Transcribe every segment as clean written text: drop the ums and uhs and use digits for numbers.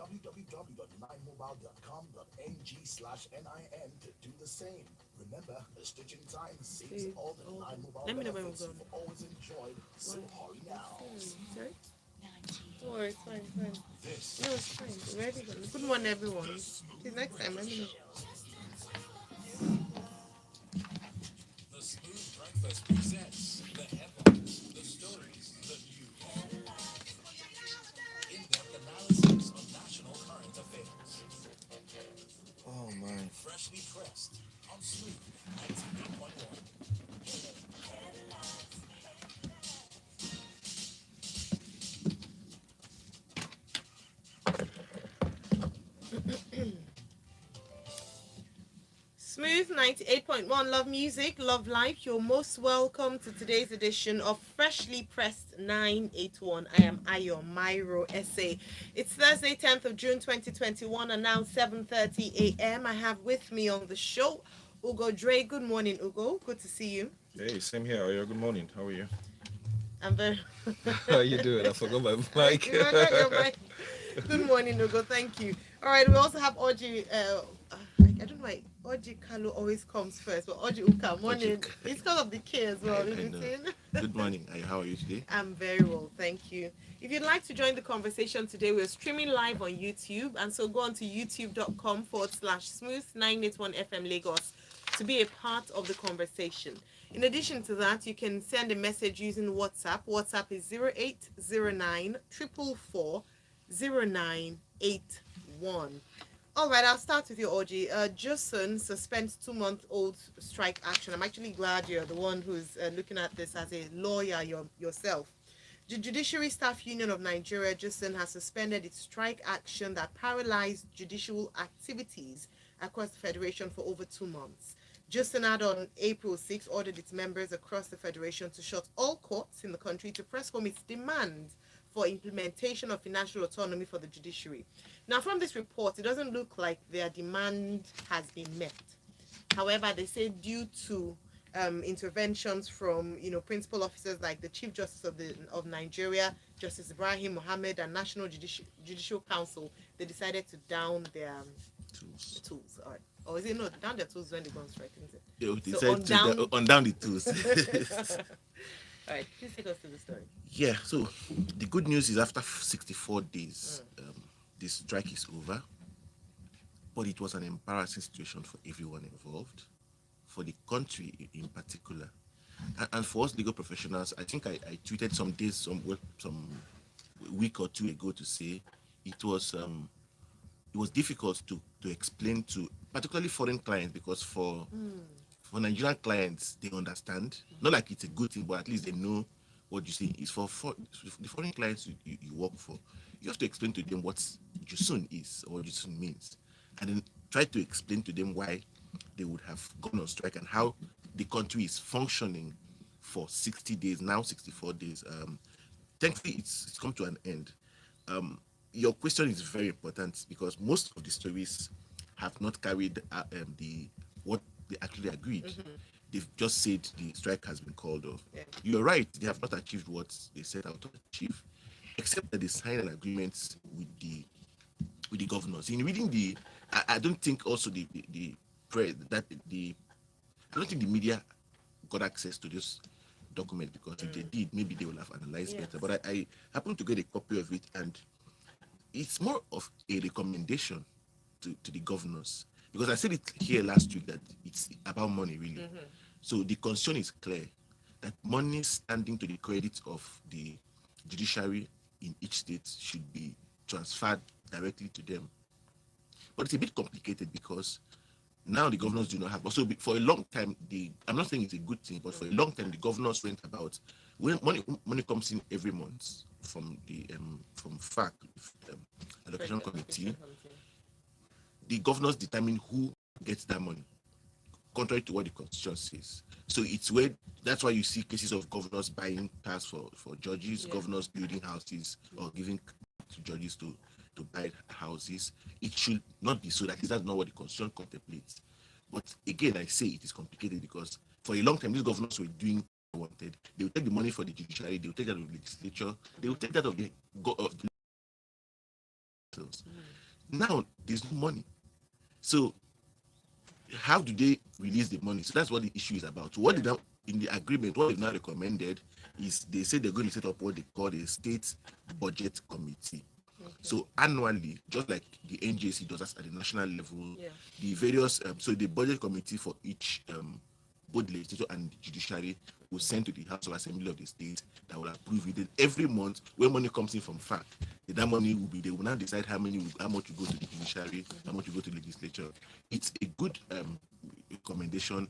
www.9mobile.com.ng/NIN to do the same. Remember, the stitching time saves all the 9 Mobile Let me know when we're benefits going. you've always enjoyed. So hurry now. Sorry? Don't worry, it's fine, it's fine. This No, it's fine. We're ready. Good morning, everyone. Till next time, let me know. The Smooth Breakfast presents the headlines, the stories, the news, in-depth analysis of national current affairs. Oh man. Freshly pressed on Smooth 98.1. Smooth 98.1, love music, love life. You're most welcome to today's edition of Freshly Pressed 981. I am Ayo Myro Essay. It's Thursday, 10th of June 2021, and now 7:30 a.m. I have with me on the show Ugo Dre. Good morning, Ugo. Good to see you. Hey, same here. Oyo, good morning. How are you? I'm very. How you doing? I forgot my mic. You forgot your mic. Good morning, Ugo. Thank you. All right, we also have Oji. I don't know why Oji Kalu always comes first, but Oji Uka, morning. It's because of the K as well, I isn't know. it? Good morning. How are you today? I'm very well, thank you. If you'd like to join the conversation today, we're streaming live on YouTube, and so go on to youtube.com/smooth981FM Lagos to be a part of the conversation. In addition to that, you can send a message using WhatsApp. WhatsApp is 0809 444 0981. All right, I'll start with you, Oji. Jusun suspends 2-month-old strike action. I'm actually glad you're the one who's looking at this as a lawyer yourself. The Judiciary Staff Union of Nigeria, Jusun, has suspended its strike action that paralyzed judicial activities across the Federation for over 2 months. Jusun had on April 6 ordered its members across the Federation to shut all courts in the country to press home its demand for implementation of financial autonomy for the judiciary. Now, from this report, it doesn't look like their demand has been met. However, they say due to interventions from principal officers like the Chief Justice of Nigeria, Justice Ibrahim Mohammed, and National Judicial Council, they decided to down their tools. Or is it no down their tools when they go on strike? Isn't it? They So said on down the tools. All right, please take us to the story. Yeah. So the good news is after 64 days, the strike is over. But it was an embarrassing situation for everyone involved, for the country in particular, and for us legal professionals. I think I tweeted some week or two ago to say it was difficult to explain to particularly foreign clients, because for Nigerian clients they understand, not like it's a good thing, but at least they know what you say is for the foreign clients you work for. You have to explain to them what Jusun is or what Jusun means, and then try to explain to them why they would have gone on strike and how the country is functioning for 60 days, now 64 days. Thankfully, it's come to an end. Your question is very important because most of the stories have not carried the what they actually agreed. They've just said the strike has been called off. Yeah. You're right; they have not achieved what they set out to achieve, except that they signed an agreement with the governors. In reading I don't think also the pre that the I don't think the media got access to this document, because if they did, maybe they would have analyzed better. But I happened to get a copy of it, and it's more of a recommendation to the governors, because I said it here last week that it's about money really. So the concern is clear that money standing to the credit of the judiciary in each state should be transferred directly to them. But it's a bit complicated because now the governors do not have. Also, for a long time, I'm not saying it's a good thing, but for a long time, the governors went about when money comes in every month from the from FAC, allocation committee. The governors determine who gets that money, contrary to what the constitution says. So that's why you see cases of governors buying cars for judges, governors building houses or giving to judges to buy houses. It should not be so. That's not what the constitution contemplates. But again, I say it is complicated because for a long time, these governors were doing what they wanted. They will take the money for the judiciary, they will take that of the legislature, they will take that of the hotels. Now there's no money. So how do they release the money? So that's what the issue is about. So what Yeah. they now in the agreement, what they've now recommended is they say they're going to set up what they call a state budget committee. Okay. So annually, just like the NJC does at the national level, Yeah. the various so the budget committee for each both the legislature and the judiciary will send to the House of Assembly of the state that will approve it. Then every month, when money comes in from FAC, that money will be they will now decide how much will go to the judiciary, how much will go to the legislature. It's a good recommendation.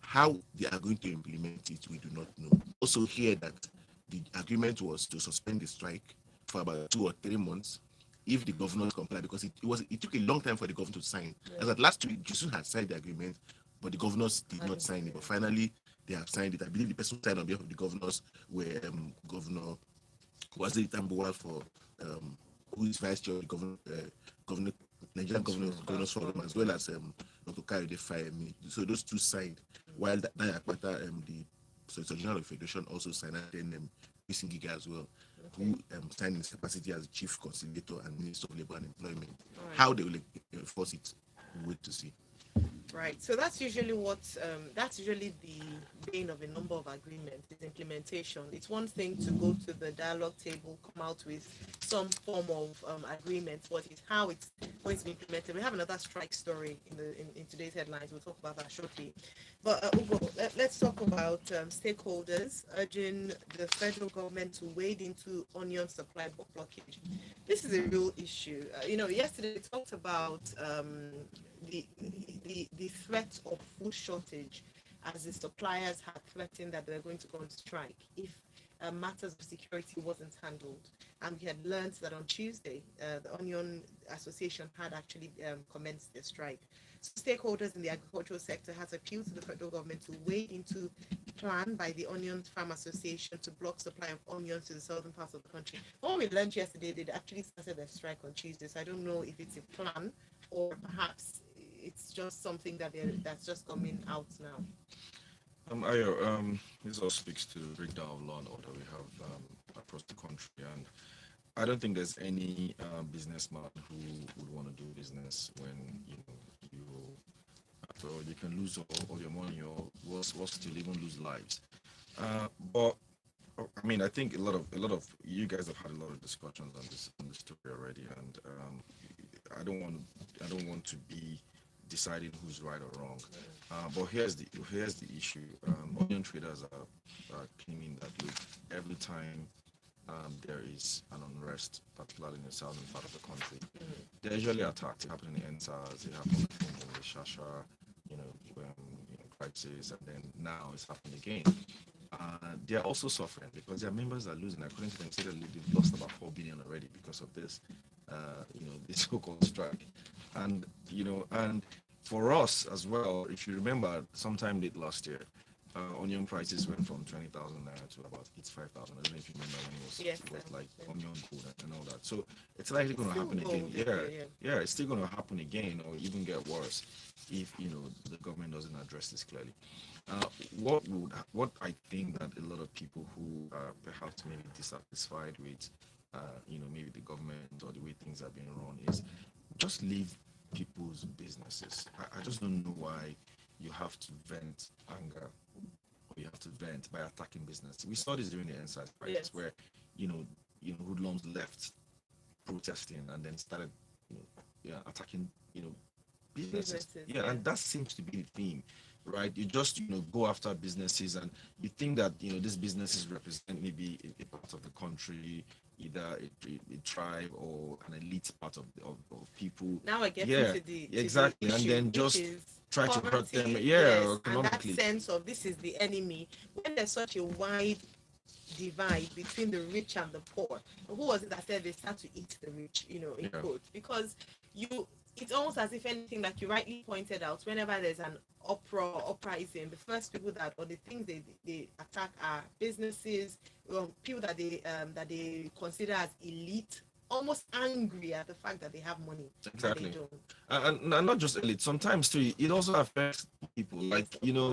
How they are going to implement it, we do not know. Also, hear that the agreement was to suspend the strike for about 2 or 3 months if the governors comply, because it took a long time for the governor to sign. As at last week, Jusun had signed the agreement, but the governors did not sign it. But finally, they have signed it. I believe the person who signed on behalf of the governors were Governor Kwasi Tambuwal for who is vice chair of the governor Nigerian governors forum, as well as Dr. Kayode Fayemi. So those two signed, while Daya Akpata, the Solicitor General of the Federation, also signed, and then Missing Giga as well, who signed in his capacity as Chief Conciliator and Minister of Labour and Employment. Right. How they will enforce it, we wait to see. Right. So that's usually the bane of a number of agreements is implementation. It's one thing to go to the dialogue table, come out with some form of agreement, but it's how it's going to be implemented. We have another strike story in today's headlines. We'll talk about that shortly. But Ugo, let's talk about stakeholders urging the federal government to wade into onion supply blockage. This is a real issue. Yesterday we talked about the threat of food shortage, as the suppliers had threatened that they were going to go on strike if matters of security wasn't handled. And we had learned that on Tuesday, the Onion Association had actually commenced their strike. So stakeholders in the agricultural sector has appealed to the federal government to wade into plan by the Onion Farm Association to block supply of onions to the southern parts of the country. What we learned yesterday, they actually started their strike on Tuesday, so I don't know if it's a plan or perhaps it's just something that's just coming out now. This all speaks to the breakdown of law and order we have across the country, and I don't think there's any businessman who would want to do business when you after all you can lose all your money or worse still even lose lives. But I mean, I think a lot of you guys have had a lot of discussions on this story already, and I don't want to be deciding who's right or wrong. But here's the issue. Onion traders are claiming that look, every time there is an unrest, particularly in the southern part of the country, they're usually attacked. It happened in the NSAS, it happened in the Shasha, crisis, and then now it's happened again. They're also suffering because their members are losing. According to them, say that they've lost about 4 billion already because of this, this so-called strike, and for us as well, if you remember, sometime late last year, onion prices went from 20,000 naira to about 85,000. I don't know if you remember when it was like onion gold and all that. So it's likely going to happen again. Yeah, it's still going to happen again, or even get worse if the government doesn't address this clearly. What I think that a lot of people who are perhaps maybe dissatisfied with maybe the government or the way things are being run is just leave people's businesses. I just don't know why you have to vent anger or you have to vent by attacking business. We saw this during the NSAS riots where hoodlums left protesting and then started attacking businesses. And that seems to be the theme, right? You just go after businesses and you think that these businesses represent maybe a part of the country, either a tribe or an elite part of people. Now I get into the exactly, the issue, and then just try to hurt them, economically. And that sense of this is the enemy. When there's such a wide divide between the rich and the poor, who was it that said they start to eat the rich? In quotes, because it's almost as if anything, like you rightly pointed out, whenever there's an uprising, the first people or the things they attack are businesses, people that they consider as elite, almost angry at the fact that they have money. Exactly. And not just elite, sometimes too, it also affects people,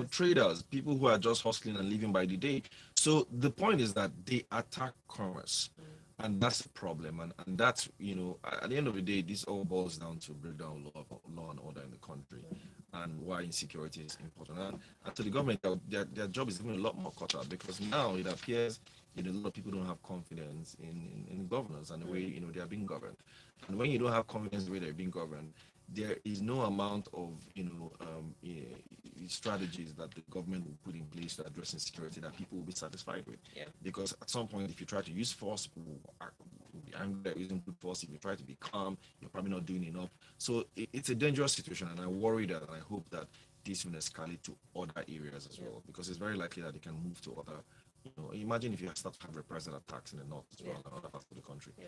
traders, people who are just hustling and living by the day. So the point is that they attack commerce. And that's the problem. And that's, at the end of the day, this all boils down to breakdown law and order in the country, and why insecurity is important. And to the government, their job is even a lot more cut out, because now it appears, a lot of people don't have confidence in governors and the way, they are being governed. And when you don't have confidence in the way they're being governed, there is no amount of, strategies that the government will put in place to address insecurity that people will be satisfied with. Yeah. Because at some point, if you try to use force, people will be angry at using good force. If you try to be calm, you're probably not doing enough. So it's a dangerous situation, and I worry that, and I hope that this will escalate to other areas as well, because it's very likely that it can move to other. Imagine if you start to have reprisal attacks in the north as well, and other parts of the country. Yeah.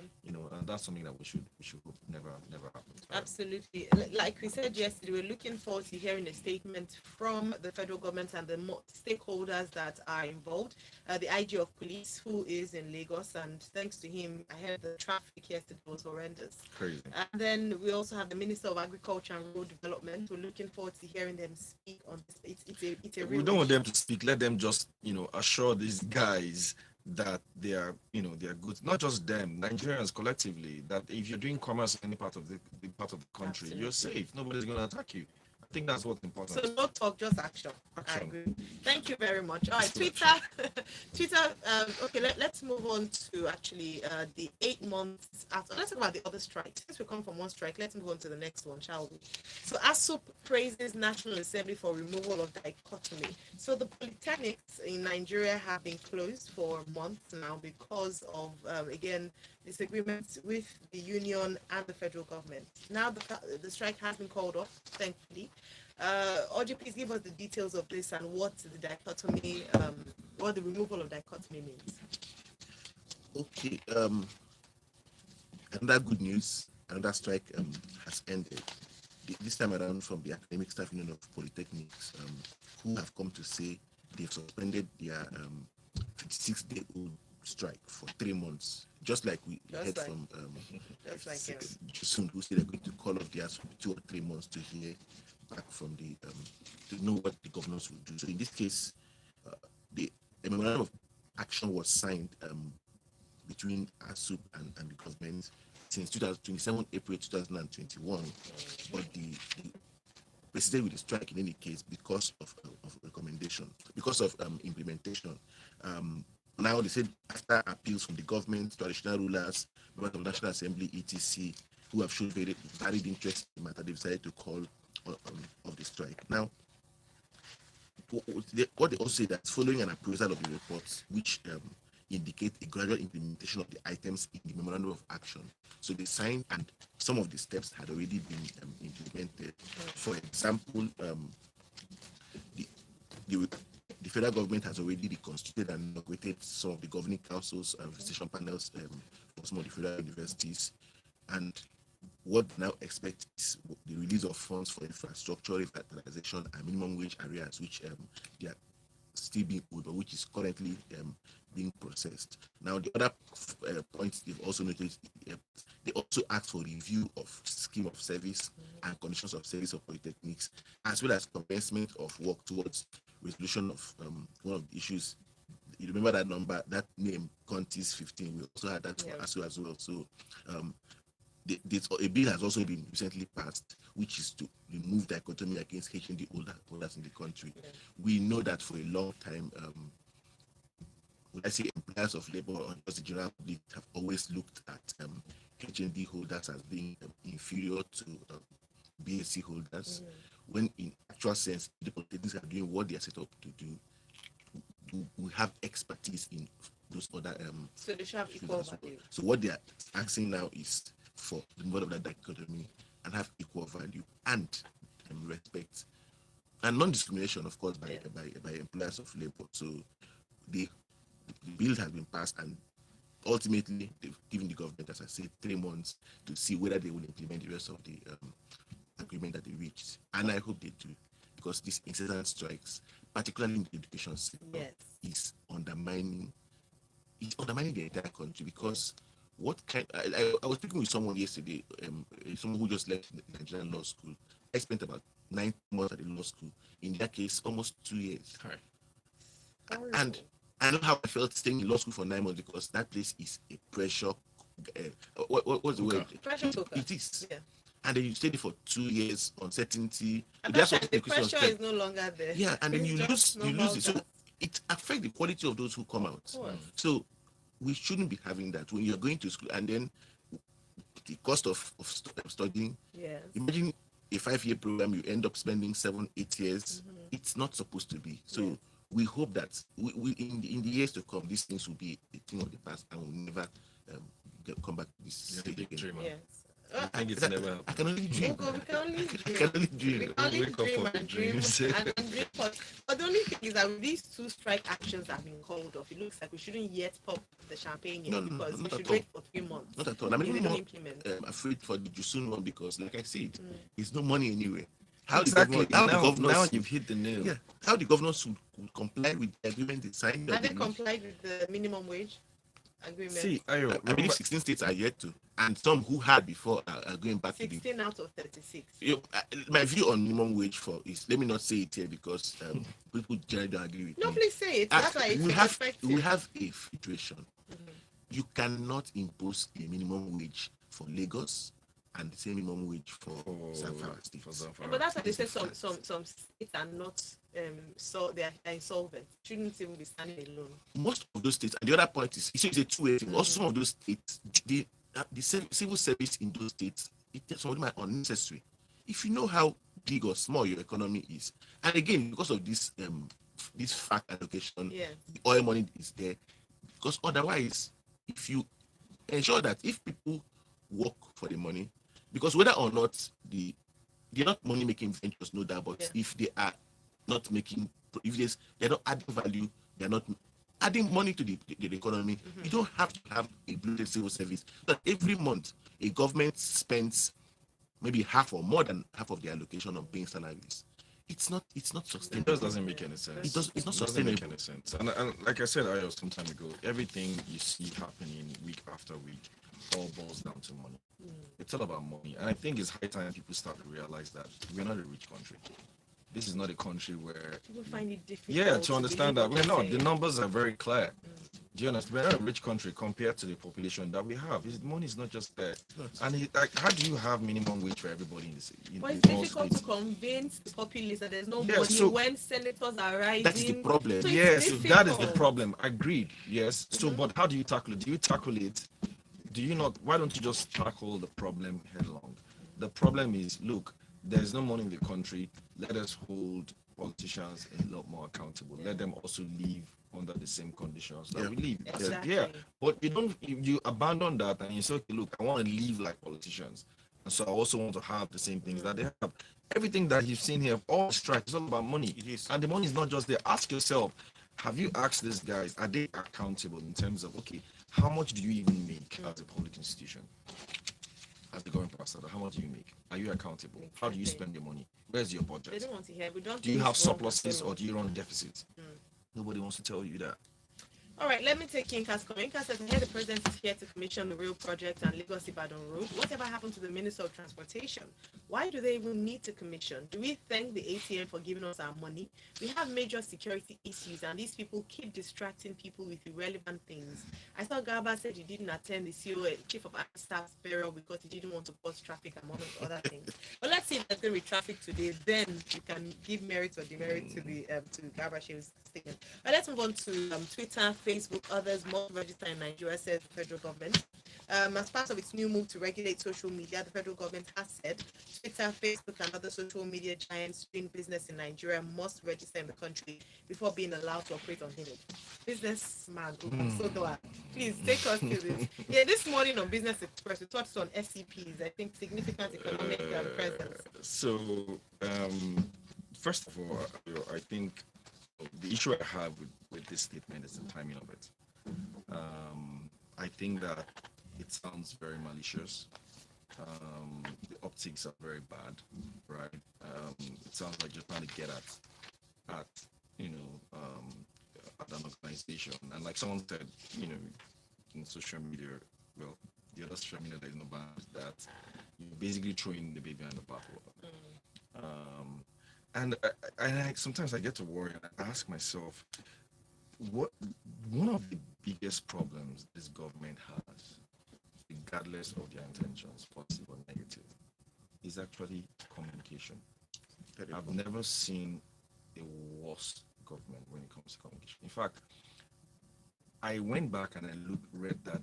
And that's something that we should hope never happens. Absolutely. Like we said yesterday, we're looking forward to hearing a statement from the federal government and the stakeholders that are involved. The IG of police, who is in Lagos, and thanks to him, I heard the traffic yesterday was horrendous. Crazy. And then we also have the Minister of Agriculture and Rural Development. We're looking forward to hearing them speak on this. It's a We real don't want issue. them to speak. Let them just, assure these guys that they are good. Not just them, Nigerians collectively. That if you're doing commerce in any part of the country, you're Absolutely. safe. Nobody's going to attack you. I think that's what's important. So no talk, just action. I Action. agree. Thank you very much. All right, Still Twitter. Twitter. Okay, let's move on to actually the 8 months after. Let's talk about the other strike. Since we come from one strike, let's move on to the next one, shall we? So ASUP praises National Assembly for removal of dichotomy. So the polytechnics in Nigeria have been closed for months now because of again disagreements with the union and the federal government. Now the strike has been called off, thankfully. Audrey, please give us the details of this and what the dichotomy, what the removal of dichotomy means. Okay. Another good news. Another strike has ended. This time around, from the Academic Staff Union of Polytechnics, who have come to say they've suspended their 56-day-old strike for 3 months, just like we heard from Jusun, who said they're going to call off theirs for 2 or 3 months to hear back from the to know what the governors will do. So in this case, the a memorandum of action was signed between ASUP and the government since 27 April 2021, but the proceeded with the strike in any case because of recommendation, because of implementation. Now they said after appeals from the government, traditional rulers, members of the National Assembly, etc., who have shown varied interest in the matter, they decided to call of the strike. Now, what they also say that following an appraisal of the reports, which indicate a gradual implementation of the items in the memorandum of action. So they signed, and some of the steps had already been implemented. For example, the, the federal government has already reconstituted and inaugurated some of the governing councils and visitation panels for some of the federal universities. And what they now expect is the release of funds for infrastructure, revitalization, and minimum wage areas, which they are still being owed, or which is currently being processed. Now, the other points they've also noticed, they also asked for review of scheme of service and conditions of service of polytechnics, as well as commencement of work towards resolution of one of the issues. You remember that number, that name, Contis 15. We also had that for ASU as well. So a bill has also been recently passed, which is to remove dichotomy against HND holders in the country. We know that for a long time, when I say employers of labor or just the general public have always looked at HND holders as being inferior to BSc holders, when in actual sense, the polytechnics are doing what they are set up to do. We have expertise in those other so they should have equal value. So what they are asking now is for the removal of that dichotomy and have equal value and respect and non-discrimination, of course, by employers of labor. So the bill has been passed, and ultimately they've given the government, as I said, 3 months to see whether they will implement the rest of the agreement that they reached. And I hope they do, because these incessant strikes, particularly in the education sector, is undermining the entire country. Because what kind I was speaking with someone yesterday, someone who just left the Nigerian law school. I spent about 9 months at the law school. In their case, almost 2 years. Horrible. And I know how I felt staying in law school for 9 months because that place is a pressure. What's the word? Pressure cooker. It is. Yeah. And then you stayed for 2 years, uncertainty. At That's that what time, the the question was. pressure is no longer there. Yeah, and then It's you just lose normal it. So gas. it affects the quality of those who come out. Of course. So we shouldn't be having that when you're going to school and then the cost of studying. Yes. Imagine a 5-year program, you end up spending 7-8 years. It's not supposed to be. So Yes. we hope that we in the years to come, these things will be a thing of the past and will never come back to this You're a stage big again. dreamer. Yes. I think it's never I can only dream. Oh, we can only I dream. can only We dream. can only Wake up dream for and dream dreams. and dream. But the only thing is that with these 2 strike actions that have been called off, it looks like we shouldn't yet pop the champagne yet No, because we not should at all. wait for 3 months. Not at all. I'm They even don't more implement. afraid for the Jusun one because, like I said, there's no money anywhere. Exactly. How now, the governors, now you've hit the nail. yeah, how the governors would comply with the agreement they signed. Have they complied with the minimum wage agreement? See, Ayo, I believe 16 states are yet to, and some who had before are going back to the. 16 out of 36. My view on minimum wage for is, let me not say it here because people generally don't agree with No, me. please say it. That's why it's we have effective. a situation. You cannot impose a minimum wage for Lagos and the same minimum wage for Zamfara State. But that's why they say some states are not so they are insolvent. Shouldn't even be standing alone. Most of those states, and the other point is, it's a two-way thing. Also, some of those states, the civil service in those states, some of them are unnecessary. If you know how big or small your economy is, and again, because of this fact allocation, Yes. the oil money is there. Because otherwise, if you ensure that if people work for the money, because whether or not they're not money making ventures, no doubt, but if they are not making, if they're not adding value, they're not adding money to the economy, you don't have to have a bloated civil service. But every month, a government spends maybe half or more than half of the allocation on paying salaries. It's not It sustainable. just doesn't make any sense. It's not doesn't make sustainable. any sense. And like I said earlier some time ago, everything you see happening week after week all boils down to money. It's all about money. And I think it's high time people start to realize that we're not a rich country. This is not a country where People find it difficult. yeah, to understand that believe we're what not. you're The numbers are very clear. Do you understand? We're not a rich country compared to the population that we have. Money is not just there. And how do you have minimum wage for everybody in this? But it's in all difficult to states? convince the populace that there's no Yeah, money so- when senators are rising. That is the problem. So it's Yes, that is the difficult. problem. Agreed. Yes. So, but how do you tackle it? Do you tackle it? Do you not? Why don't you just tackle the problem headlong? The problem is, look, there's no money in the country. Let us hold politicians a lot more accountable. Let them also live under the same conditions that we live. Exactly. Yeah. But you abandon that and you say, okay, look, I want to live like politicians. And so I also want to have the same things that they have. Everything that you've seen here, all strike, is all about money. It is. And the money is not just there. Ask yourself, have you asked these guys, are they accountable in terms of, okay, how much do you even make as a public institution? As the government pastor, how much do you make? Are you accountable? How do you spend your money? Where's your They budget? don't want to hear. We don't. Do you do have this wrong surpluses at all. or do you run deficits? Nobody wants to tell you that. All right, let me take Inka's comment. Inka says, I hear the president is here to commission the rail project and Lagos Ibadan Road. Whatever happened to the Minister of Transportation? Why do they even need to commission? Do we thank the ATM for giving us our money? We have major security issues and these people keep distracting people with irrelevant things. I saw Garba said he didn't attend the COA, Chief of Army Staff's burial because he didn't want to cause traffic among other things. But let's see if there's going to be traffic today. Then you can give merit or demerit to the to Garba Shew's statement. But let's move on to Twitter, Facebook, others. Must register in Nigeria, says the federal government. As part of its new move to regulate social media, the federal government has said Twitter, Facebook, and other social media giants doing business in Nigeria must register in the country before being allowed to operate on it. Businessman, I'm so glad. Please take us to this. Yeah, this morning on Business Express, we touched on SCPs. I think significant economic presence. So, first of all, I think the issue I have with this statement is the timing of it. I think that it sounds very malicious. The optics are very bad, right? It sounds like you're trying to get at at an organization. And like someone said, in social media, well, the other social media that is not bad is that you're basically throwing the baby on the bathwater. And I sometimes I get to worry and I ask myself, what one of the biggest problems this government has, regardless of their intentions, positive or negative, is actually communication. I've never seen a worse government when it comes to communication. In fact, I went back and I read that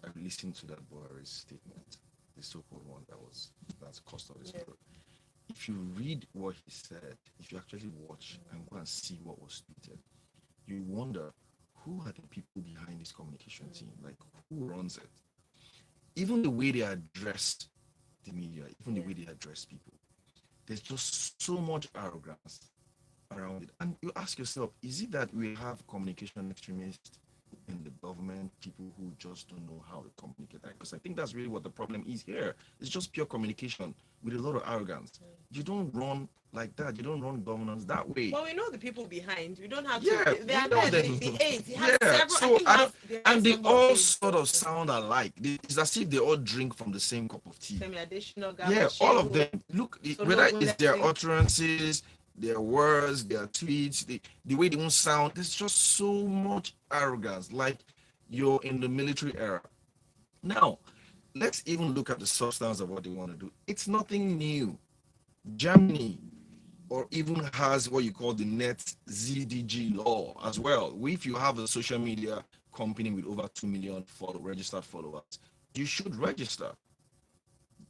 I listened to that Buhari's statement, the so-called one that's cost of this Yeah. product. If you read what he said, if you actually watch and go and see what was tweeted, you wonder who are the people behind this communication team? Like, who runs it? Even the way they address the media, even the way they address people, there's just so much arrogance around it. And you ask yourself, is it that we have communication extremists in the government, people who just don't know how to communicate? Because I think that's really what the problem is here. It's just pure communication with a lot of arrogance. You don't run like that. You don't run governance that way. Well, we know the people behind. We don't have Yeah, to. They we are know there. them. The aides. He has Yeah, several. I so think I don't, they have and they number of all aides. sort of sound alike. It's as if they all drink from the same cup of tea. Semi additional. Yeah, all of them. Look, So whether no it's their bulletin. utterances, their words, their tweets, the way they won't sound, there's just so much arrogance, like you're in the military era. Now, let's even look at the substance of what they want to do. It's nothing new. Germany or even has what you call the net ZDG law as well. If you have a social media company with over 2 million registered followers, you should register.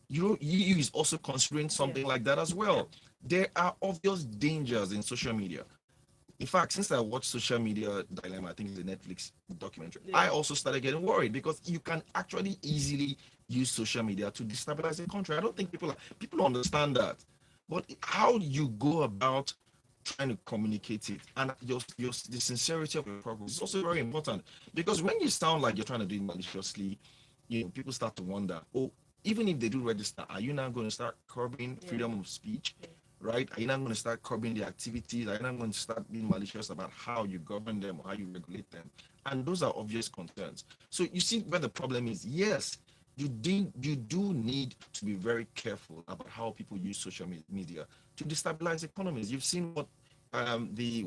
EU is also considering something like that as well. There are obvious dangers in social media. In fact, since I watched Social Media Dilemma, I think it's a Netflix documentary, I also started getting worried because you can actually easily use social media to destabilize a country. I don't think people understand that. But how you go about trying to communicate it and the sincerity of your purpose is also very important, because when you sound like you're trying to do it maliciously, people start to wonder, oh, even if they do register, are you now going to start curbing freedom of speech? Right? Are you not going to start curbing the activities? Are you not going to start being malicious about how you govern them or how you regulate them? And those are obvious concerns. So you see where the problem is. Yes, you do need to be very careful about how people use social media to destabilize economies. You've seen what the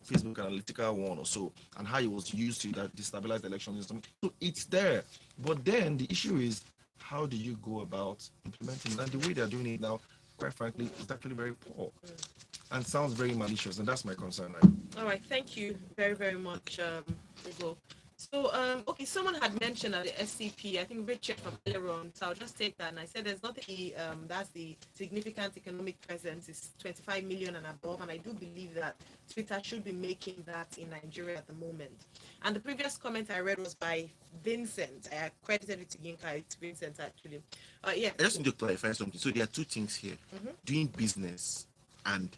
Facebook analytical one or so, and how it was used to destabilize the elections. So it's there, but then the issue is, how do you go about implementing it? And the way they're doing it now, quite frankly, is actually very poor and sounds very malicious, and that's my concern. All right, thank you very, very much, Ugo. So, okay, someone had mentioned at the SCP, I think Richard from earlier on, so I'll just take that. And I said there's nothing, that's the significant economic presence is 25 million and above. And I do believe that Twitter should be making that in Nigeria at the moment. And the previous comment I read was by Vincent. I credited it to Yinka, it's Vincent actually. Yeah. I just need to clarify something. So there are two things here. Doing business and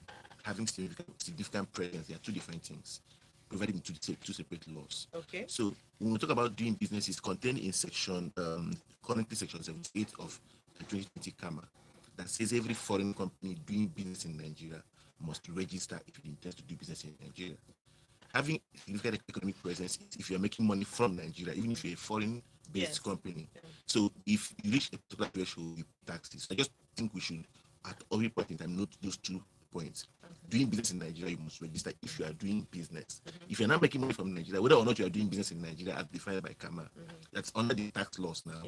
having significant presence, they are two different things, provided in two separate laws. Okay. So when we talk about doing business, it's contained in currently section 78 of the 2020 CAMA, that says every foreign company doing business in Nigeria must register if it intends to do business in Nigeria. Having significant economic presence is if you're making money from Nigeria, even if you're a foreign-based company. So if you reach a particular threshold, you pay taxes. I just think we should, at every point in time, note those 2 points. Doing business in Nigeria, you must register if you are doing business. If you're not making money from Nigeria, whether or not you are doing business in Nigeria as defined by CAMA, that's under the tax laws now.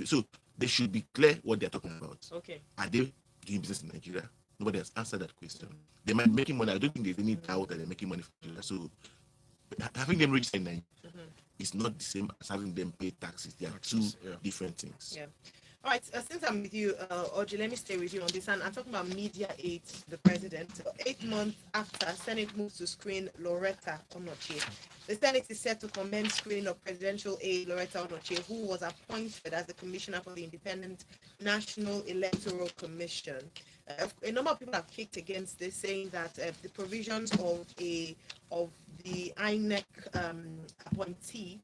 So they should be clear what they're talking about. Okay. Are they doing business in Nigeria? Nobody has answered that question. They might be making money. I don't think there's any doubt that they're making money from Nigeria. So having them register in Nigeria is not the same as having them pay taxes. They are two different things. Yeah. All right, since I'm with you, Oji, let me stay with you on this. And I'm talking about media aid to the president. 8 months after Senate moves to screen Loretta Onochie, the Senate is set to commence screening of presidential aide Loretta Onochie, who was appointed as the commissioner for the Independent National Electoral Commission. A number of people have kicked against this, saying that the provisions of the INEC appointee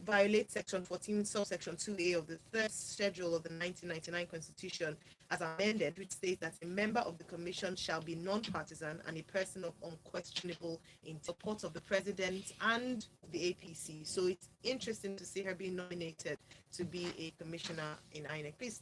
violate Section 14, subsection 2A of the third schedule of the 1999 Constitution as amended, which states that a member of the commission shall be non-partisan and a person of unquestionable in support of the president and the APC. So it's interesting to see her being nominated to be a commissioner in INEC. Please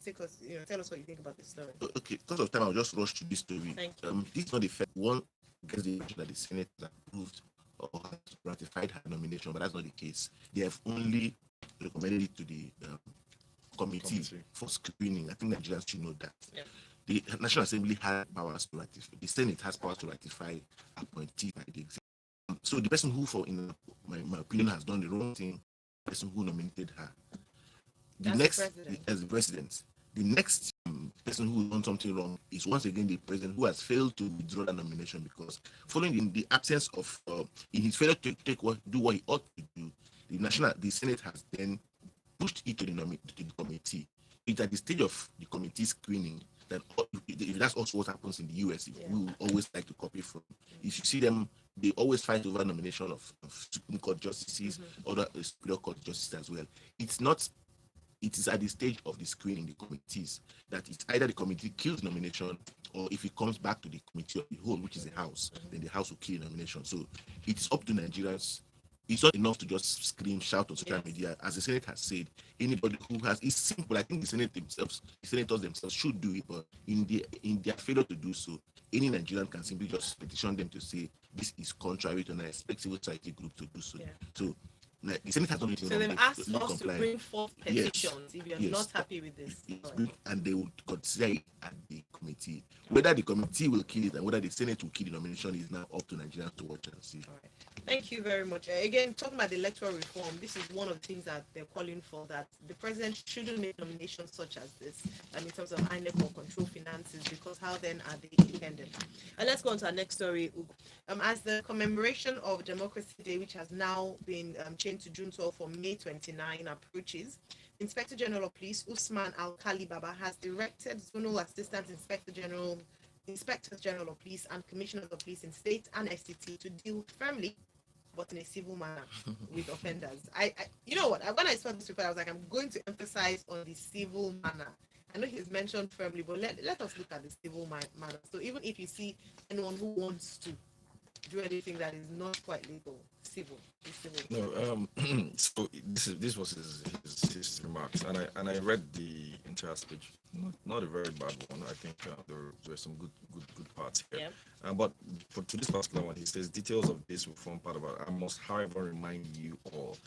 tell us what you think about this story. Okay, because of time, I'll just rush to this story. Thank you. This is not the first one against the that the Senate has approved or has ratified her nomination, but that's not the case. They have only recommended it to the committee for screening. I think Nigerians should know that. Yeah. The National Assembly has powers to ratify. The Senate has powers to ratify appointees by the executive. So the person who, in my opinion, has done the wrong thing, the person who nominated her, the As next president. as the president, the next person who done something wrong is once again the president who has failed to withdraw the nomination because following in the absence of in his failure to do what he ought to do, the Senate has then pushed it to the committee. It's at the stage of the committee screening that if that's also what happens in the US. If we will always like to copy from. If you see them, they always fight over nomination of Supreme Court justices, other Superior Court justices as well. It is at the stage of the screening, the committees, that it's either the committee kills nomination or if it comes back to the committee of the whole, which is the House, then the House will kill nomination. So it's up to Nigerians. It's not enough to just scream, shout on social media. As the Senate has said, anybody who has, it's simple. I think the senators themselves should do it, but in their failure to do so, any Nigerian can simply just petition them to say this is contrary to, and I expect civil society group to do so. Yeah. So like, the Senate has done anything So wrong. they've asked They us to bring forth petitions if you're not happy with this. And they would consider it at the committee. Whether the committee will kill it and whether the Senate will kill the nomination is now up to Nigerians to watch and see. All right. Thank you very much. Again, talking about the electoral reform, this is one of the things that they're calling for, that the president shouldn't make nominations such as this, and in terms of INEC or control finances, because how then are they independent? And let's go on to our next story. As the commemoration of Democracy Day, which has now been changed to June 12 for May 29 approaches, Inspector General of Police Usman Al-Khali Baba has directed Zonal Assistant Inspectors General of Police and Commissioners of Police in state and FCT to deal firmly but in a civil manner with offenders. You know what? When I saw this report, I was like, I'm going to emphasize on the civil manner. I know he's mentioned firmly, but let us look at the civil manner. So even if you see anyone who wants to do anything that is not quite legal, civil. No, so this was his remarks, and I read the entire speech. Not a very bad one. I think there were some good parts here. Yep. But to this particular one, he says details of this will form part of it. I must, however, remind you all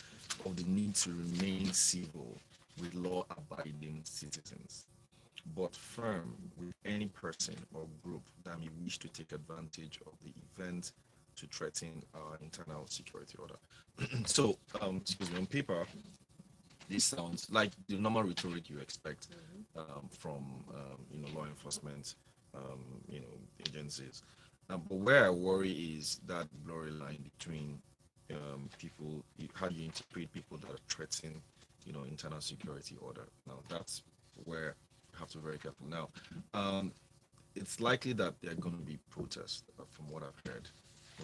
of the need to remain civil with law-abiding citizens, but firm with any person or group that may wish to take advantage of the event to threaten our internal security order. So, excuse me, on paper, this sounds like the normal rhetoric you expect from law enforcement agencies. But where I worry is that blurry line between people. How do you interpret people that are threatening internal security order? Now that's where you have to be very careful. Now, it's likely that there are going to be protests, from what I've heard,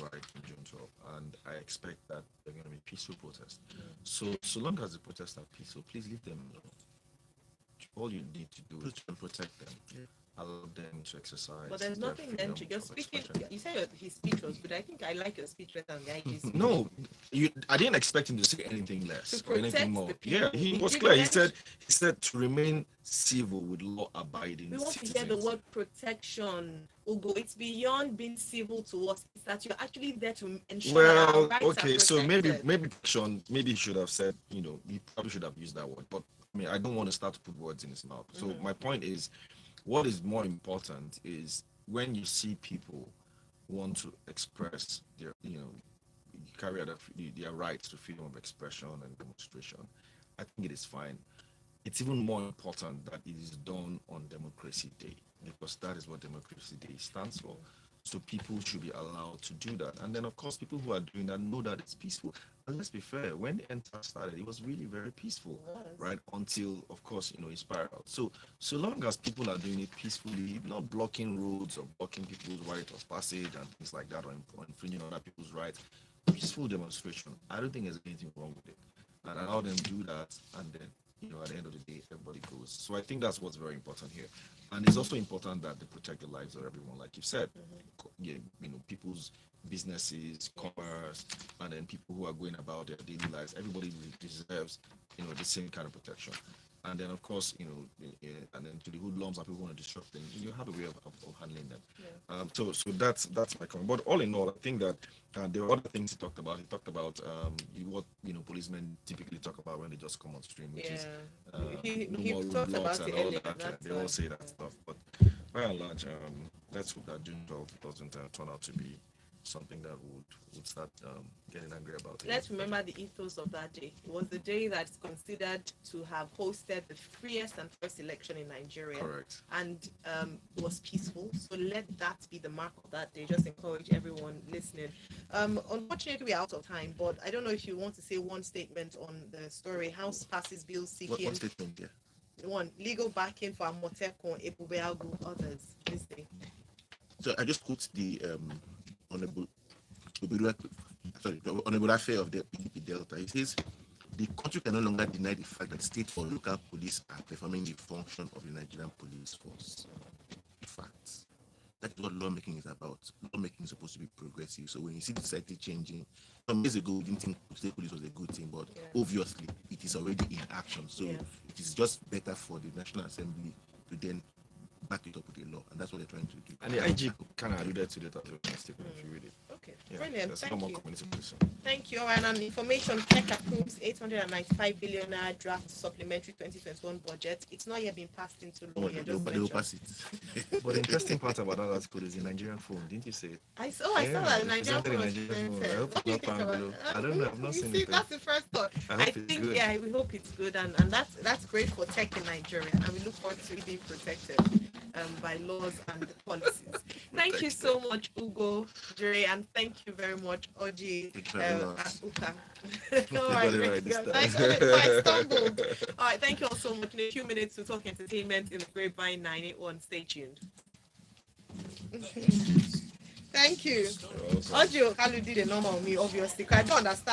right, in June 12, and I expect that they're going to be peaceful protests. So long as the protests are peaceful, please leave them alone. All you need to do is to protect them. Allow them to exercise. But there's their nothing freedom then you're of speaking. expression. You said his speech was good. I think I like your speech better than the IG's speech. No, I didn't expect him to say anything less To or anything protect more. the people. Yeah, he was Did clear. you He said to remain civil with law-abiding We want to citizens. hear the word protection, Ugo. It's beyond being civil to us. It's that you're actually there to ensure that our Well, rights okay, are so protected. maybe Sean, maybe he should have said, he probably should have used that word. But I mean, I don't want to start to put words in his mouth. So my point is, what is more important is when you see people want to express their, carry out their rights to freedom of expression and demonstration. I think it is fine. It's even more important that it is done on Democracy Day, because that is what Democracy Day stands for. So people should be allowed to do that. And then, of course, people who are doing that know that it's peaceful. And let's be fair, when the NTAR started, it was really very peaceful, right? Until, of course, it spiraled. So long as people are doing it peacefully, not blocking roads or blocking people's right of passage and things like that, or infringing other people's rights, peaceful demonstration, I don't think there's anything wrong with it. And allow them to do that, and then, at the end of the day, everybody goes. So I think that's what's very important here. And it's also important that they protect the lives of everyone, like you said. People's businesses, commerce, and then people who are going about their daily lives. Everybody deserves, the same kind of protection. And then, of course, and then to the hoodlums and people who want to disrupt things, you have a way of handling them. Yeah. So that's my comment. But all in all, I think that there were other things he talked about. He talked about what policemen typically talk about when they just come on stream, which is no He more talked roadblocks about and it all earlier. that. That's They all why. say that stuff. But by and large, let's hope that June 12th doesn't turn out to be something that would start getting angry about it. Let's remember the ethos of that day. It was the day that's considered to have hosted the freest and first election in Nigeria. Correct. And it was peaceful. So let that be the mark of that day. Just encourage everyone listening. Unfortunately, we're out of time, but I don't know if you want to say one statement on the story. House passes bill seeking What statement? Yeah. one legal backing for Amotekun, Ebubeagu, others. Please say. So I just quote the honorable the honorable affair of the PDP Delta. He says the country can no longer deny the fact that state or local police are performing the function of the Nigerian police force. Facts. That's what lawmaking is about. Lawmaking is supposed to be progressive. So when you see the society changing, some years ago we didn't think state police was a good thing, but obviously it is already in action. So it is just better for the National Assembly to then back it up with the law, and that's what they're trying to do. And the IG kind of alluded to that as well in the statement, if you read it. Okay, Yeah, brilliant. there's no Thank more you. community policing. Thank you. And on information, Tech approves 895 billion naira draft supplementary 2021 budget. It's not yet been passed into law. They will pass it. But the interesting part about that article is the Nigerian phone. Didn't you say it? I saw that Nigerian presented in Nigerian phone. I hope What do you it's think not about Pangolo. I don't know. I've not you seen see, it. that's the first thought. I I hope it's think, good. yeah, we hope it's good, and that's great for tech in Nigeria, and we look forward to it being protected by laws and policies. Thank you so much, Ugo, Dre, and thank you very much, Oji, Uka. All right, got it right this time. I stumbled. All right, thank you all so much. In a few minutes, to talk entertainment in the Grapevine 981. Stay tuned. Thank you. Oji Okalu did a normal me, obviously, 'cause I don't understand.